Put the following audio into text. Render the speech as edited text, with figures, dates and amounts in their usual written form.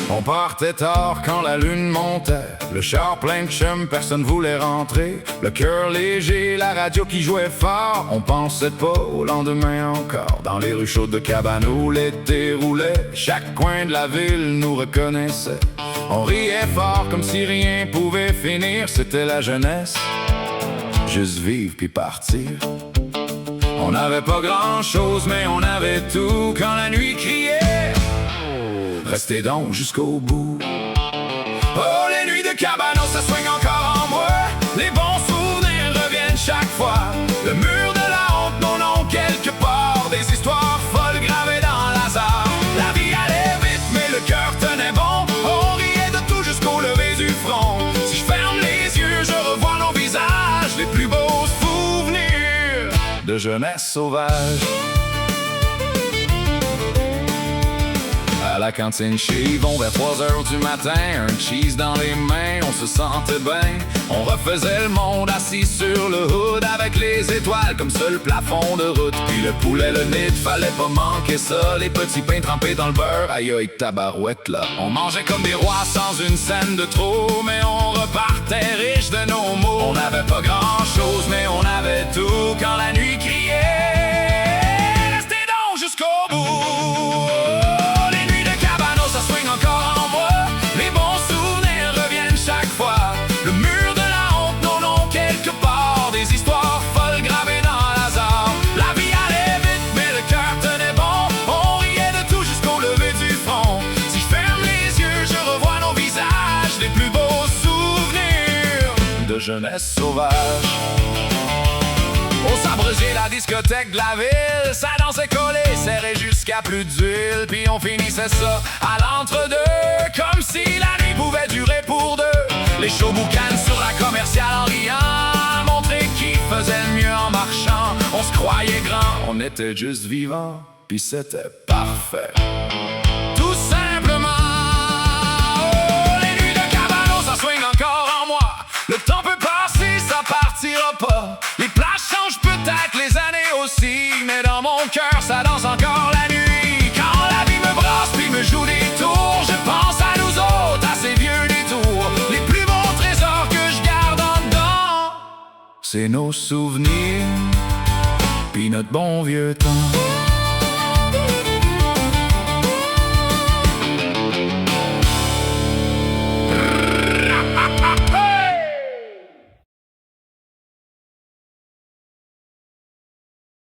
On partait tard quand la lune montait, le char plein de chum, personne voulait rentrer. Le cœur léger, la radio qui jouait fort, on pensait pas au lendemain encore. Dans les rues chaudes de Cabano, l'été roulait, chaque coin de la ville nous reconnaissait. On riait fort comme si rien pouvait finir, c'était la jeunesse, juste vivre puis partir. On n'avait pas grand chose mais on avait tout quand la nuit criait. Restez donc jusqu'au bout. Oh, les nuits de Cabano, ça swing encore en moi. Les bons souvenirs reviennent chaque fois. Le mur de la honte, non, quelque part. Des histoires folles gravées dans l'hasard. La vie allait vite, mais le cœur tenait bon. On riait de tout jusqu'au lever du front. Si je ferme les yeux, je revois nos visages. Les plus beaux souvenirs de jeunesse sauvage. À la cantine chez Yvon vers 3h du matin, un cheese dans les mains, on se sentait bien. On refaisait le monde assis sur le hood avec les étoiles comme seul plafond de route. Puis le poulet, le nid, fallait pas manquer ça. Les petits pains trempés dans le beurre, aïe aïe tabarouette là. On mangeait comme des rois sans une scène de trop, mais on repartait riche de nos mots. On n'avait pas grand chose mais on avait tout quand la nuit criait. Restez donc jusqu'au bout. Encore en moi, les bons souvenirs reviennent chaque fois. Le mur de la honte, non, quelque part. Des histoires folles gravées dans l'hasard. La vie allait vite, mais le cœur tenait bon. On riait de tout jusqu'au lever du front. Si je ferme les yeux, je revois nos visages. Les plus beaux souvenirs de jeunesse sauvage. Au Sabre-Zier, la discothèque de la ville, ça dansait collé, serré jusqu'à plus d'huile. Puis on finissait ça à l'entre-deux, comme si la nuit pouvait durer pour deux. Les shows boucanes sur la commerciale en riant, montrer qui faisait le mieux en marchant. On se croyait grand, on était juste vivants, puis c'était parfait. Tout simplement. Oh, les nuits de Cabano, ça swing encore en moi. Le temps peut passer, ça partira pas. Les plages changent peut-être, les années aussi, mais dans mon cœur ça danse encore la nuit. Quand la vie me brasse puis me joue des tours, je pense à nous autres, à ces vieux détours. Les plus beaux trésors que je garde en dedans, c'est nos souvenirs puis notre bon vieux temps.